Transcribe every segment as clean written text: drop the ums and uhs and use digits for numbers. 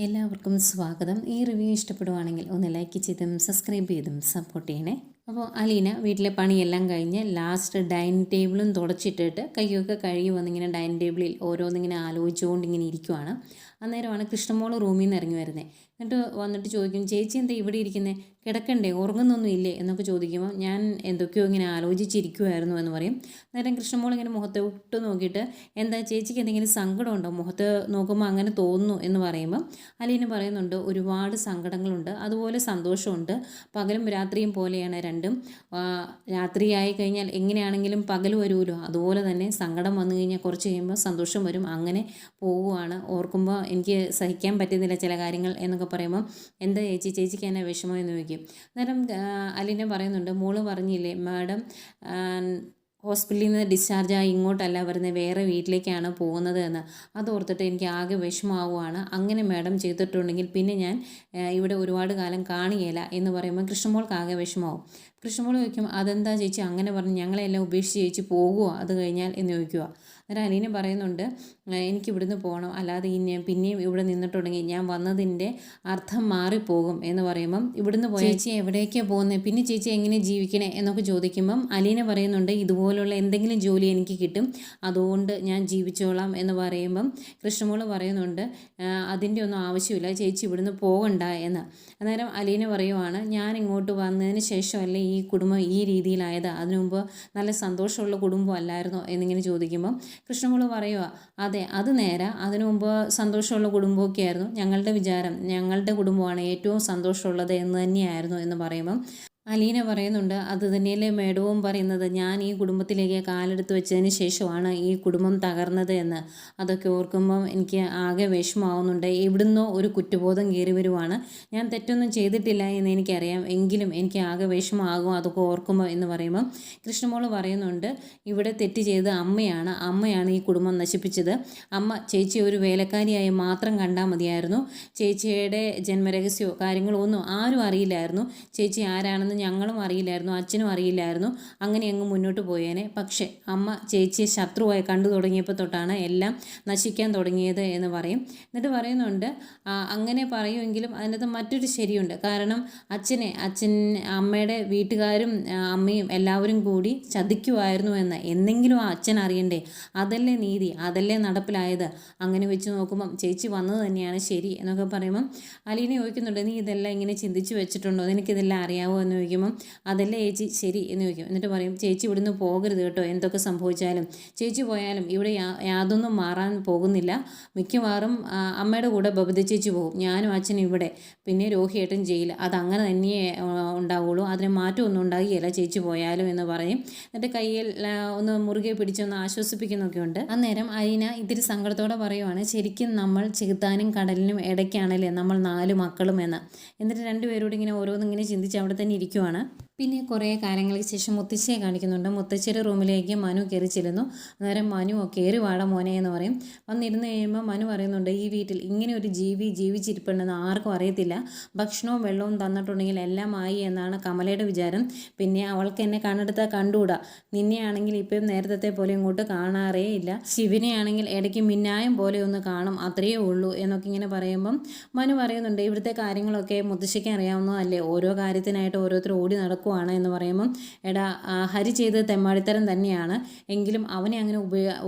എല്ലാവർക്കും സ്വാഗതം. ഈ റിവ്യൂ ഇഷ്ടപ്പെടുവാണെങ്കിൽ ഒന്ന് ലൈക്ക് ചെയ്തും സബ്സ്ക്രൈബ് ചെയ്തും സപ്പോർട്ട് ചെയ്യണേ. അപ്പോൾ അലീന വീട്ടിലെ പണിയെല്ലാം കഴിഞ്ഞ് ലാസ്റ്റ് ഡൈനിങ് ടേബിളും തുടച്ചിട്ടിട്ട് കൈയൊക്കെ കഴുകി വന്നിങ്ങനെ ഡൈനിങ് ടേബിളിൽ ഓരോന്നിങ്ങനെ ആലോചിച്ചുകൊണ്ട് ഇങ്ങനെ ഇരിക്കുവാണ്. അന്നേരമാണ് കൃഷ്ണമോള് റൂമിൽ നിന്ന് ഇറങ്ങി വരുന്നത്. എന്നിട്ട് വന്നിട്ട് ചോദിക്കും, ചേച്ചി എന്താ ഇവിടെ ഇരിക്കുന്നത്, കിടക്കണ്ടേ, ഉറങ്ങുന്നൊന്നും ഇല്ലേ എന്നൊക്കെ ചോദിക്കുമ്പോൾ ഞാൻ എന്തൊക്കെയോ ഇങ്ങനെ ആലോചിച്ചിരിക്കുമായിരുന്നു എന്ന് പറയും. നേരം കൃഷ്ണമോൾ ഇങ്ങനെ മുഖത്തെ ഇട്ട് നോക്കിയിട്ട് എന്താ ചേച്ചിക്ക് എന്തെങ്കിലും സങ്കടമുണ്ടോ, മുഖത്ത് നോക്കുമ്പോൾ അങ്ങനെ തോന്നുന്നു എന്ന് പറയുമ്പം അലീന പറയുന്നുണ്ട്, ഒരുപാട് സങ്കടങ്ങളുണ്ട്, അതുപോലെ സന്തോഷമുണ്ട്. പകലും രാത്രിയും പോലെയാണ് രണ്ടും. രാത്രിയായി കഴിഞ്ഞാൽ എങ്ങനെയാണെങ്കിലും പകൽ വരുമല്ലോ, അതുപോലെ തന്നെ സങ്കടം വന്നു കഴിഞ്ഞാൽ കുറച്ച് കഴിയുമ്പോൾ സന്തോഷം വരും. അങ്ങനെ പോവുകയാണ്. ഓർക്കുമ്പോൾ എനിക്ക് സഹിക്കാൻ പറ്റുന്നില്ല ചില കാര്യങ്ങൾ എന്നൊക്കെ പറയുമ്പോൾ എന്താ ചേച്ചിക്ക് എന്നെ വിഷമം എന്ന് ചോദിക്കും. അന്നേരം അലീന പറയുന്നുണ്ട്, മോള് പറഞ്ഞില്ലേ മാഡം ഹോസ്പിറ്റലിൽ നിന്ന് ഡിസ്ചാർജായി ഇങ്ങോട്ടല്ല വരുന്നത്, വേറെ വീട്ടിലേക്കാണ് പോകുന്നത് എന്ന്. അതോർത്തിട്ട് എനിക്ക് ആകെ വിഷമമാവുകയാണ്. അങ്ങനെ മാഡം ചെയ്തിട്ടുണ്ടെങ്കിൽ പിന്നെ ഞാൻ ഇവിടെ ഒരുപാട് കാലം കാണുകയില്ല എന്ന് പറയുമ്പോൾ കൃഷ്ണമോൾക്ക് ആകെ വിഷമമാവും. കൃഷ്ണമോൾ ചോദിക്കും, അതെന്താ ചേച്ചി അങ്ങനെ പറഞ്ഞു, ഞങ്ങളെല്ലാം ഉപേക്ഷിച്ച് ചേച്ചി പോകുമോ അത് കഴിഞ്ഞാൽ എന്ന് ചോദിക്കുക. അന്നേരം അലീന പറയുന്നുണ്ട്, എനിക്ക് ഇവിടുന്ന് പോകണം, അല്ലാതെ പിന്നെയും ഇവിടെ നിന്നിട്ടുണ്ടെങ്കിൽ ഞാൻ വന്നതിൻ്റെ അർത്ഥം മാറിപ്പോകും എന്ന് പറയുമ്പം ഇവിടുന്ന് പോയ ചേച്ചി എവിടേക്കാണ് പോകുന്നത്, പിന്നെ ചേച്ചി എങ്ങനെ ജീവിക്കണേ എന്നൊക്കെ ചോദിക്കുമ്പം അലീന പറയുന്നുണ്ട്, ഇതുപോലുള്ള എന്തെങ്കിലും ജോലി എനിക്ക് കിട്ടും, അതുകൊണ്ട് ഞാൻ ജീവിച്ചോളാം എന്ന് പറയുമ്പം കൃഷ്ണമോള് പറയുന്നുണ്ട്, അതിൻ്റെ ഒന്നും ആവശ്യമില്ല, ചേച്ചി ഇവിടുന്ന് പോകണ്ട എന്ന്. അന്നേരം അലീന പറയുവാണ്, ഞാൻ ഇങ്ങോട്ട് വന്നതിന് ശേഷമല്ലേ ഈ കുടുംബം ഈ രീതിയിലായത്, അതിനു മുമ്പ് നല്ല സന്തോഷമുള്ള കുടുംബം അല്ലായിരുന്നോ എന്നിങ്ങനെ ചോദിക്കുമ്പം കൃഷ്ണമോള് പറയുക, അതെ അത് നേരെ, അതിനു മുമ്പ് സന്തോഷമുള്ള കുടുംബമൊക്കെ ആയിരുന്നു, ഞങ്ങളുടെ വിചാരം ഞങ്ങളുടെ കുടുംബമാണ് ഏറ്റവും സന്തോഷമുള്ളത് എന്ന് തന്നെയായിരുന്നു എന്ന് പറയുമ്പം അലീന പറയുന്നുണ്ട്, അത് തന്നെയല്ലേ മേഡവും പറയുന്നത്, ഞാൻ ഈ കുടുംബത്തിലേക്ക് കാലെടുത്ത് വെച്ചതിന് ശേഷമാണ് ഈ കുടുംബം തകർന്നത് എന്ന്. അതൊക്കെ ഓർക്കുമ്പം എനിക്ക് ആകെ വിഷമമാവുന്നുണ്ട്. എവിടുന്നോ ഒരു കുറ്റബോധം കയറി വരുവാണ്. ഞാൻ തെറ്റൊന്നും ചെയ്തിട്ടില്ല എന്ന് എനിക്കറിയാം, എങ്കിലും എനിക്ക് ആകെ വിഷമമാകും അതൊക്കെ ഓർക്കുമ്പോൾ എന്ന് പറയുമ്പം കൃഷ്ണമോള് പറയുന്നുണ്ട്, ഇവിടെ തെറ്റ് ചെയ്ത് അമ്മയാണ് ഈ കുടുംബം നശിപ്പിച്ചത്. അമ്മ ചേച്ചി ഒരു വേലക്കാരിയായി മാത്രം കണ്ടാൽ മതിയായിരുന്നു. ചേച്ചിയുടെ ജന്മരഹസ്യമോ കാര്യങ്ങളോ ഒന്നും ആരും അറിയില്ലായിരുന്നു. ചേച്ചി ആരാണെന്ന് ഞങ്ങളും അറിയില്ലായിരുന്നു, അച്ഛനും അറിയില്ലായിരുന്നു. അങ്ങനെ അങ്ങ് മുന്നോട്ട് പോയേനെ. പക്ഷേ അമ്മ ചേച്ചിയെ ശത്രുവായി കണ്ടു തുടങ്ങിയപ്പോൾ തൊട്ടാണ് എല്ലാം നശിക്കാൻ തുടങ്ങിയത് എന്ന് പറയും. എന്നിട്ട് പറയുന്നുണ്ട്, അങ്ങനെ പറയുമെങ്കിലും അതിനകത്ത് മറ്റൊരു ശരിയുണ്ട്. കാരണം അച്ഛൻ അമ്മയുടെ വീട്ടുകാരും അമ്മയും എല്ലാവരും കൂടി ചതിക്കുമായിരുന്നു എന്ന് എന്നെങ്കിലും ആ അച്ഛൻ അറിയണ്ടേ, അതല്ലേ നീതി, അതല്ലേ നടപ്പിലായത്. അങ്ങനെ വെച്ച് നോക്കുമ്പം ചേച്ചി വന്നത് തന്നെയാണ് ശരി എന്നൊക്കെ പറയുമ്പം അലീന ചോദിക്കുന്നുണ്ട്, നീ ഇതെല്ലാം ഇങ്ങനെ ചിന്തിച്ച് വെച്ചിട്ടുണ്ടോ, നിനക്കിതെല്ലാം അറിയാവോ എന്ന് ചോദിക്കുമ്പം അതല്ലേ ചേച്ചി ശരി എന്ന് ചോദിക്കും. എന്നിട്ട് പറയും, ചേച്ചി ഇവിടുന്ന് പോകരുത് കേട്ടോ, എന്തൊക്കെ സംഭവിച്ചാലും. ചേച്ചി പോയാലും ഇവിടെ യാതൊന്നും മാറാൻ പോകുന്നില്ല. മിക്കവാറും അമ്മയുടെ കൂടെ ബബിത ചേച്ചി പോകും, ഞാനും അച്ഛനും ഇവിടെ, പിന്നെ രോഹിയേട്ടൻ ജയിൽ, അതങ്ങനെ തന്നെയേ ഉണ്ടാവുള്ളൂ, അതിന് മാറ്റമൊന്നും ഉണ്ടാകുകയില്ല ചേച്ചി പോയാലും എന്ന് പറയും. എന്നിട്ട് കയ്യിൽ ഒന്ന് മുറുകെ പിടിച്ചൊന്ന് ആശ്വസിപ്പിക്കുന്നൊക്കെ ഉണ്ട്. അന്നേരം അലീന ഇത്തിരി സങ്കടത്തോടെ പറയുവാണ്, ശരിക്കും നമ്മൾ ചെകുത്താനും കടലിനും ഇടയ്ക്കാണല്ലേ നമ്മൾ 4 മക്കളും എന്ന്. എന്നിട്ട് രണ്ടുപേരോട് ഇങ്ങനെ ഓരോന്നിങ്ങനെ ചിന്തിച്ച് അവിടെ തന്നെ ഇരിക്കുവാണ്. പിന്നെ കുറേ കാലങ്ങൾക്ക് ശേഷം മുത്തശ്ശിയെ കാണിക്കുന്നുണ്ട്. മുത്തശ്ശിയുടെ റൂമിലേക്ക് മനു കയറി ചെല്ലുന്നു. അന്നേരം മനു കയറി വാട മോനെ എന്ന് പറയും. വന്നിരുന്ന് കഴിയുമ്പോൾ മനു പറയുന്നുണ്ട്, ഈ വീട്ടിൽ ഇങ്ങനെ ഒരു ജീവിച്ചിരിപ്പുണ്ടെന്ന് ആർക്കും അറിയത്തില്ല. ഭക്ഷണവും വെള്ളവും തന്നിട്ടുണ്ടെങ്കിൽ എല്ലാം ആയി എന്നാണ് കമലയുടെ വിചാരം. പിന്നെ അവൾക്ക് എന്നെ കണ്ണെടുത്താൽ കണ്ടുകൂടാ. നിന്നെയാണെങ്കിൽ ഇപ്പം നേരത്തെ പോലെ ഇങ്ങോട്ട് കാണാറേ ഇല്ല. ശിവനെ ആണെങ്കിൽ ഇടയ്ക്ക് മിന്നായം പോലെ ഒന്ന് കാണും, അത്രയേ ഉള്ളൂ എന്നൊക്കെ ഇങ്ങനെ പറയുമ്പം മനു പറയുന്നുണ്ട്, ഇവിടുത്തെ കാര്യങ്ങളൊക്കെ മുത്തശ്ശിക്ക് അറിയാവുന്നതല്ലേ, ഓരോ കാര്യത്തിനായിട്ട് ഓരോരുത്തർ ഓടി നടക്കും എന്ന് പറയുമ്പം എടാ ഹരി ചെയ്തത് തെമ്മാടിത്തരം തന്നെയാണ്, എങ്കിലും അവനെ അങ്ങനെ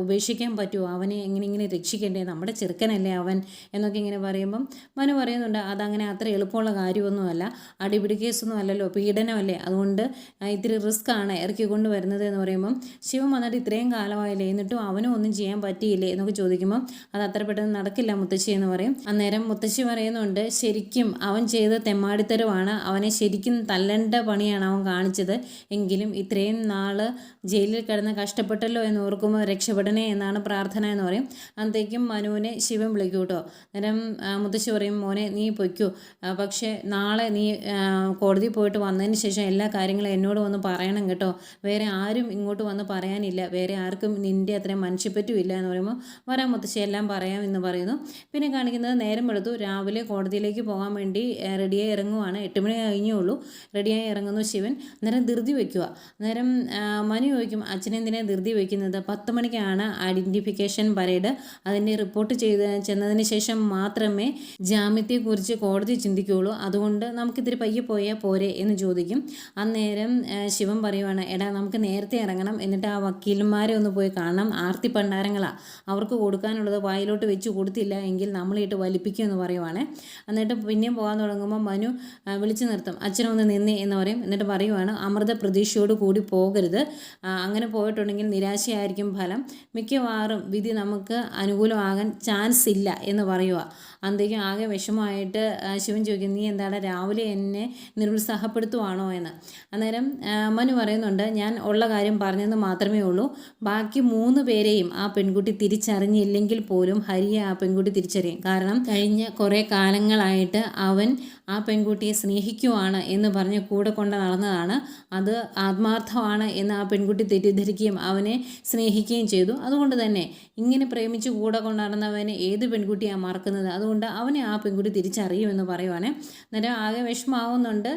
ഉപേക്ഷിക്കാൻ പറ്റുമോ, അവനെ ഇങ്ങനെ രക്ഷിക്കണ്ടേ, നമ്മുടെ ചെറുക്കനല്ലേ അവൻ എന്നൊക്കെ ഇങ്ങനെ പറയുമ്പം മനു പറയുന്നുണ്ട്, അതങ്ങനെ അത്ര എളുപ്പമുള്ള കാര്യമൊന്നുമല്ല, അടിപിടി കേസൊന്നും അല്ലല്ലോ, പീഡനമല്ലേ, അതുകൊണ്ട് ഇത്തിരി റിസ്ക് ആണ് ഇറക്കിക്കൊണ്ട് വരുന്നത് എന്ന് പറയുമ്പം ശിവൻ വന്നിട്ട് ഇത്രയും കാലമായില്ലേ എന്നിട്ടും അവനും ഒന്നും ചെയ്യാൻ പറ്റിയില്ലേ എന്നൊക്കെ ചോദിക്കുമ്പം അത് അത്ര പെട്ടെന്ന് നടക്കില്ല മുത്തശ്ശി എന്ന് പറയും. അന്നേരം മുത്തശ്ശി പറയുന്നുണ്ട്, ശരിക്കും അവൻ ചെയ്ത തെമ്മാടിത്തരമാണ്, അവനെ ശരിക്കും തല്ലേണ്ട പണിയാണ് അവൻ കാണിച്ചത്, എങ്കിലും ഇത്രയും നാൾ ജയിലിൽ കിടന്ന് കഷ്ടപ്പെട്ടല്ലോ എന്ന് ഓർക്കുമ്പോൾ രക്ഷപ്പെടണേ എന്നാണ് പ്രാർത്ഥന എന്ന് പറയും. അന്നത്തേക്കും മനുവിനെ ശിവൻ വിളിക്കൂ കേട്ടോ. അന്നേരം മുത്തശ്ശി പറയും, മോനെ നീ പൊയ്ക്കോ, പക്ഷേ നാളെ നീ കോടതി പോയിട്ട് വന്നതിന് ശേഷം എല്ലാ കാര്യങ്ങളും എന്നോട് വന്ന് പറയണം കേട്ടോ, വേറെ ആരും ഇങ്ങോട്ട് വന്ന് പറയാനില്ല, വേറെ ആർക്കും നിൻ്റെ അത്രയും മനുഷ്യപ്പറ്റും ഇല്ല എന്ന് പറയുമ്പോൾ വരാം മുത്തശ്ശി എല്ലാം പറയാം എന്ന് പറയുന്നു. പിന്നെ കാണിക്കുന്നത് നേരം വെളുത്തു, രാവിലെ കോടതിയിലേക്ക് പോകാൻ വേണ്ടി റെഡിയായി ഇറങ്ങുവാണ്. 8 മണി കഴിഞ്ഞേ ഉള്ളൂ. റെഡി റെഡിയായി ഇറങ്ങുന്നു ശിവൻ. അന്നേരം ധൃതി വയ്ക്കുക. അന്നേരം മനു ചോദിക്കും, അച്ഛനെന്തിനാ ധൃതി വയ്ക്കുന്നത്? 10 മണിക്കാണ് ഐഡൻറ്റിഫിക്കേഷൻ പരേഡ്. അതിൻ്റെ റിപ്പോർട്ട് ചെന്നതിന് ശേഷം മാത്രമേ ജാമ്യത്തെക്കുറിച്ച് കോടതി ചിന്തിക്കുകയുള്ളൂ. അതുകൊണ്ട് നമുക്കിത്തിരി പയ്യെ പോയാൽ പോരെ എന്ന് ചോദിക്കും. അന്നേരം ശിവൻ പറയുവാണ്, എടാ നമുക്ക് നേരത്തെ ഇറങ്ങണം, എന്നിട്ട് ആ വക്കീലന്മാരെ ഒന്ന് പോയി കാണണം. ആർത്തി പണ്ടാരങ്ങളാണ്, അവർക്ക് കൊടുക്കാനുള്ളത് വായിലോട്ട് വെച്ച് കൊടുത്തില്ല എങ്കിൽ നമ്മളിട്ട് വലിപ്പിക്കുമെന്ന് പറയുവാണ്. എന്നിട്ട് പിന്നെയും പോകാൻ തുടങ്ങുമ്പോൾ മനു വിളിച്ചു നിർത്തും, അച്ഛനൊന്ന് നിന്നേ എന്ന് പറയും. എന്നിട്ട് പറയുവാണ്, അമൃത പ്രതീക്ഷയോട് കൂടി പോകരുത്, അങ്ങനെ പോയിട്ടുണ്ടെങ്കിൽ നിരാശയായിരിക്കും ഫലം, മിക്കവാറും വിധി നമുക്ക് അനുകൂലമാകാൻ ചാൻസ് ഇല്ല എന്ന് പറയുക. അന്തേക്കും ആകെ വിഷമമായിട്ട് ശിവൻ ചോദിക്കും, നീ എന്താണ് രാവിലെ എന്നെ നിരുത്സാഹപ്പെടുത്തുവാണോ എന്ന്. അന്നേരം മനു പറയുന്നുണ്ട്, ഞാൻ ഉള്ള കാര്യം പറഞ്ഞെന്ന് മാത്രമേ ഉള്ളൂ. ബാക്കി 3 പേരെയും ആ പെൺകുട്ടി തിരിച്ചറിഞ്ഞില്ലെങ്കിൽ പോലും ഹരിയെ ആ പെൺകുട്ടി തിരിച്ചറിയും. കാരണം കഴിഞ്ഞ കുറേ കാലങ്ങളായിട്ട് അവൻ ആ പെൺകുട്ടിയെ സ്നേഹിക്കുവാണ് എന്ന് പറഞ്ഞ് കൂടെ കൊണ്ട് നടന്നതാണ്. അത് ആത്മാർത്ഥമാണ് എന്ന് ആ പെൺകുട്ടി തെറ്റിദ്ധരിക്കുകയും അവനെ സ്നേഹിക്കുകയും ചെയ്തു. അതുകൊണ്ട് തന്നെ ഇങ്ങനെ പ്രേമിച്ച് കൂടെ കൊണ്ട് നടന്നവനെ ഏത് പെൺകുട്ടിയാണ് മറക്കുന്നത്? അതുകൊണ്ട് അവനെ ആ പെൺകുട്ടി തിരിച്ചറിയുമെന്ന് പറയുവാണ്. അന്നേരം ആകെ വിഷമാവുന്നുണ്ട്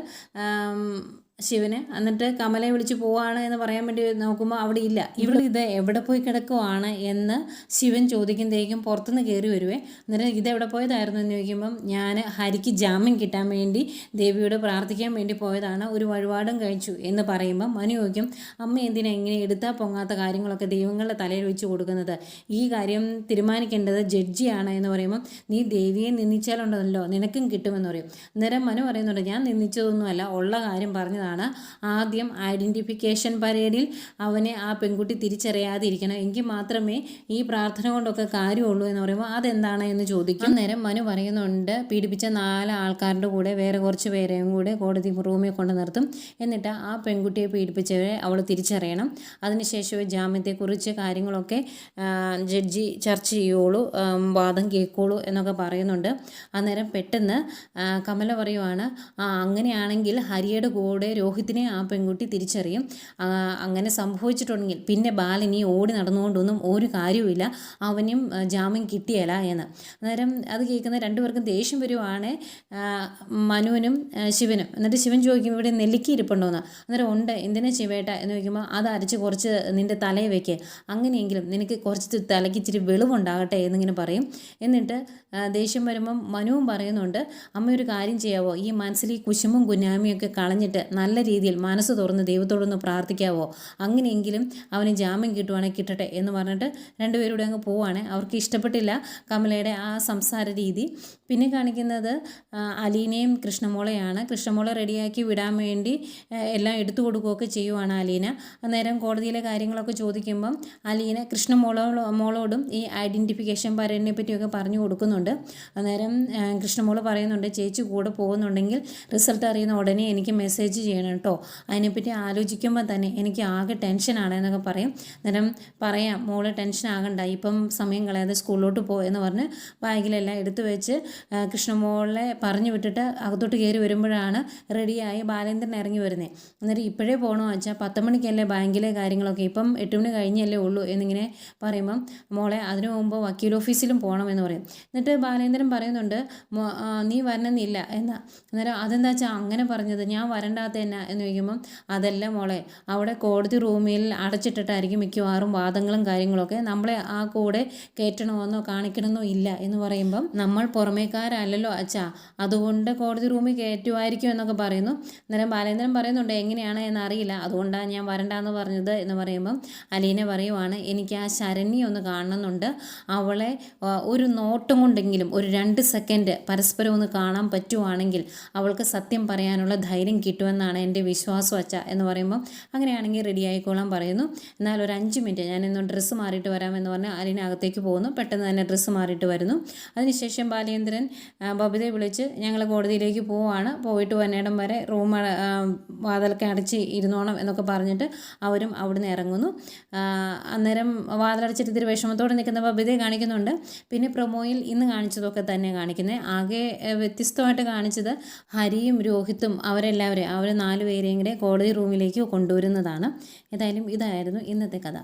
ശിവന്. എന്നിട്ട് കമലയെ വിളിച്ച് പോവാണ് എന്ന് പറയാൻ വേണ്ടി നോക്കുമ്പോൾ അവിടെ ഇല്ല. ഇത് എവിടെ പോയി കിടക്കുവാണ് എന്ന് ശിവൻ ചോദിക്കുമ്പോഴേക്കും പുറത്തുനിന്ന് കയറി വരുവേ. അന്നേരം ഇതെവിടെ പോയതായിരുന്നു എന്ന് ചോദിക്കുമ്പം, ഞാൻ ഹരിക്ക് ജാമ്യം കിട്ടാൻ വേണ്ടി ദേവിയോട് പ്രാർത്ഥിക്കാൻ വേണ്ടി പോയതാണ്, ഒരു വഴിപാടും കഴിച്ചു എന്ന് പറയുമ്പം മനു ചോദിക്കും, അമ്മ എന്തിനാ ഇങ്ങനെ എടുത്താൽ പൊങ്ങാത്ത കാര്യങ്ങളൊക്കെ ദൈവങ്ങളുടെ തലയിൽ വെച്ച് കൊടുക്കുന്നത്? ഈ കാര്യം തീരുമാനിക്കേണ്ടത് ജഡ്ജിയാണ് എന്ന് പറയുമ്പം, നീ ദേവിയെ നിന്ദിച്ചാലുണ്ടല്ലോ നിനക്കും കിട്ടുമെന്ന് പറയും. അന്നേരം മനു പറയുന്നുണ്ട്, ഞാൻ നിന്ദിച്ചതൊന്നുമല്ല, ഉള്ള കാര്യം പറഞ്ഞതാണ്. ആദ്യം ഐഡൻറ്റിഫിക്കേഷൻ പരേഡിൽ അവനെ ആ പെൺകുട്ടി തിരിച്ചറിയാതിരിക്കണം, എങ്കിൽ മാത്രമേ ഈ പ്രാർത്ഥന കൊണ്ടൊക്കെ കാര്യമുള്ളൂ എന്ന് പറയുമ്പോൾ അതെന്താണ് എന്ന് ചോദിക്കും. അന്നേരം മനു പറയുന്നുണ്ട്, പീഡിപ്പിച്ച 4 ആൾക്കാരുടെ കൂടെ വേറെ കുറച്ച് പേരെയും കൂടെ കോടതി റൂമിൽ കൊണ്ട് നിർത്തും. എന്നിട്ട് ആ പെൺകുട്ടിയെ പീഡിപ്പിച്ചവരെ അവൾ തിരിച്ചറിയണം. അതിനുശേഷമേ ജാമ്യത്തെക്കുറിച്ച് കാര്യങ്ങളൊക്കെ ജഡ്ജി ചർച്ച ചെയ്യുള്ളൂ, വാദം കേൾക്കുള്ളൂ എന്നൊക്കെ പറയുന്നുണ്ട്. അന്നേരം പെട്ടെന്ന് കമല പറയുവാണ്, അങ്ങനെയാണെങ്കിൽ ഹരിയുടെ കൂടെ രോഹിത്തിനെ ആ പെൺകുട്ടി തിരിച്ചറിയും. അങ്ങനെ സംഭവിച്ചിട്ടുണ്ടെങ്കിൽ പിന്നെ ബാലിനി ഓടി നടന്നുകൊണ്ടൊന്നും ഒരു കാര്യവുമില്ല, അവനും ജാമ്യം കിട്ടിയല്ല എന്ന്. അന്നേരം അത് കേൾക്കുന്ന 2 പേർക്കും ദേഷ്യം വരുവാണ്, മനുവിനും ശിവനും. എന്നിട്ട് ശിവൻ ചോദിക്കും, ഇവിടെ നെല്ലിക്ക ഇരിപ്പുണ്ടോയെന്ന്. അന്നേരം ഉണ്ട്, എന്തിനാ ശിവേട്ട എന്ന് ചോദിക്കുമ്പോൾ, അത് അരച്ച് കുറച്ച് നിൻ്റെ തലയിൽ വയ്ക്കുക, അങ്ങനെയെങ്കിലും നിനക്ക് കുറച്ച് തലയ്ക്ക് ഇച്ചിരി വെളിവുണ്ടാകട്ടെ എന്നിങ്ങനെ പറയും. എന്നിട്ട് ദേഷ്യം വരുമ്പം മനുവും പറയുന്നുണ്ട്, അമ്മ ഒരു കാര്യം ചെയ്യാവോ, ഈ മനസ്സിൽ ഈ കുശുമ്പും കുഞ്ഞാമിയൊക്കെ കളഞ്ഞിട്ട് നല്ല രീതിയിൽ മനസ്സ് തുറന്ന് ദൈവത്തോടൊന്ന് പ്രാർത്ഥിക്കാവോ, അങ്ങനെയെങ്കിലും അവന് ജാമ്യം കിട്ടുവാണെങ്കിൽ കിട്ടട്ടെ എന്ന് പറഞ്ഞിട്ട് 2 പേരുടെ അങ്ങ് പോവുകയാണ്. അവർക്ക് ഇഷ്ടപ്പെട്ടില്ല കമലയുടെ ആ സംസാര രീതി. പിന്നെ കാണിക്കുന്നത് അലീനയും കൃഷ്ണമോളെയാണ്. കൃഷ്ണമോളെ റെഡിയാക്കി വിടാൻ വേണ്ടി എല്ലാം എടുത്തു കൊടുക്കുകയൊക്കെ ചെയ്യുവാണ് അലീന. അന്നേരം കോടതിയിലെ കാര്യങ്ങളൊക്കെ ചോദിക്കുമ്പം അലീന കൃഷ്ണമോളോടും ഈ ഐഡൻറ്റിഫിക്കേഷൻ പരേഡിനെ പറ്റിയൊക്കെ പറഞ്ഞു കൊടുക്കുന്നുണ്ട്. അന്നേരം കൃഷ്ണമോള് പറയുന്നുണ്ട്, ചേച്ചി കൂടെ പോകുന്നുണ്ടെങ്കിൽ റിസൾട്ട് അറിയുന്ന ഉടനെ എനിക്ക് മെസ്സേജ് ചെയ്യണം കേട്ടോ, അതിനെപ്പറ്റി ആലോചിക്കുമ്പോൾ തന്നെ എനിക്ക് ആകെ ടെൻഷനാണ് എന്നൊക്കെ പറയും. അന്നേരം പറയാം, മോള് ടെൻഷൻ ആകണ്ട, ഇപ്പം സമയം കളയാതെ സ്കൂളിലോട്ട് എന്ന് പറഞ്ഞ് ബാഗിലെല്ലാം എടുത്തു വെച്ച് കൃഷ്ണമോളെ പറഞ്ഞു വിട്ടിട്ട് അകത്തോട്ട് കയറി വരുമ്പോഴാണ് റെഡിയായി ബാലേന്ദ്രൻ ഇറങ്ങി വരുന്നത്. അന്നേരം ഇപ്പോഴേ പോകണോ വെച്ചാൽ 10 മണിക്കല്ലേ ബാങ്കിലെ കാര്യങ്ങളൊക്കെ, ഇപ്പം 8 മണി കഴിഞ്ഞല്ലേ ഉള്ളൂ എന്നിങ്ങനെ പറയുമ്പം, മോളെ അതിനു മുമ്പ് വക്കീൽ ഓഫീസിലും പോകണമെന്ന് പറയും. എന്നിട്ട് ബാലേന്ദ്രൻ പറയുന്നുണ്ട്, നീ വരണമെന്നില്ല എന്നാ. അന്നേരം അതെന്താ വെച്ചാൽ അങ്ങനെ പറഞ്ഞത്, ഞാൻ വരണ്ടാത്ത എന്നാ എന്ന് ചോദിക്കുമ്പം, അതല്ല മോളെ, അവിടെ കോടതി റൂമിൽ അടച്ചിട്ടിട്ടായിരിക്കും മിക്കവാറും വാദങ്ങളും കാര്യങ്ങളൊക്കെ, നമ്മളെ ആ കൂടെ കയറ്റണമെന്നോ കാണിക്കണമെന്നോ ഇല്ല എന്ന് പറയുമ്പം, നമ്മൾ പുറമേക്കാരല്ലല്ലോ അച്ഛാ, അതുകൊണ്ട് കോടതി റൂമിൽ കയറ്റുമായിരിക്കും എന്നൊക്കെ പറയുന്നു. അന്നേരം ബാലേന്ദ്രൻ പറയുന്നുണ്ട്, എങ്ങനെയാണ് എന്നറിയില്ല, അതുകൊണ്ടാണ് ഞാൻ വരണ്ടാന്ന് പറഞ്ഞത് എന്ന് പറയുമ്പം അലീന പറയുവാണ്, എനിക്ക് ആ ശരണ്യെ ഒന്ന് കാണണമെന്നുണ്ട്, അവളെ ഒരു നോട്ടം കൊണ്ടെങ്കിലും ഒരു 2 സെക്കൻഡ് പരസ്പരം ഒന്ന് കാണാൻ പറ്റുവാണെങ്കിൽ അവൾക്ക് സത്യം പറയാനുള്ള ധൈര്യം കിട്ടുമെന്നാണ് എൻ്റെ വിശ്വാസം അച്ഛ എന്ന് പറയുമ്പം, അങ്ങനെയാണെങ്കിൽ റെഡി ആയിക്കോളാൻ പറയുന്നു. എന്നാൽ ഒരു 5 മിനിറ്റ് ഞാനിന്ന് ഡ്രസ്സ് മാറിയിട്ട് വരാമെന്ന് പറഞ്ഞ് അലീന അകത്തേക്ക് പോകുന്നു. പെട്ടെന്ന് തന്നെ ഡ്രസ്സ് മാറിയിട്ട് വരുന്നു. അതിനുശേഷം ബാലേന്ദ്രൻ ബബിതയെ വിളിച്ച്, ഞങ്ങൾ കോടതിയിലേക്ക് പോവുകയാണ്, പോയിട്ട് വന്നിടം വരെ റൂം വാതിലൊക്കെ അടച്ച് ഇരുന്നോണം എന്നൊക്കെ പറഞ്ഞിട്ട് അവരും അവിടുന്ന് ഇറങ്ങുന്നു. അന്നേരം വാതിലടച്ചിട്ട് ഇത്തിരി വിഷമത്തോടെ നിൽക്കുന്ന ബബിതയെ കാണിക്കുന്നുണ്ട്. പിന്നെ പ്രൊമോയിൽ ഇന്ന് കാണിച്ചതൊക്കെ തന്നെ കാണിക്കുന്നത്. ആകെ വ്യത്യസ്തമായിട്ട് കാണിച്ചത് ഹരിയും രോഹിത്തും അവർ 4 പേരെയും കൂടെ കോടതി റൂമിലേക്ക് കൊണ്ടുവരുന്നതാണ്. ഏതായാലും ഇതായിരുന്നു ഇന്നത്തെ കഥ.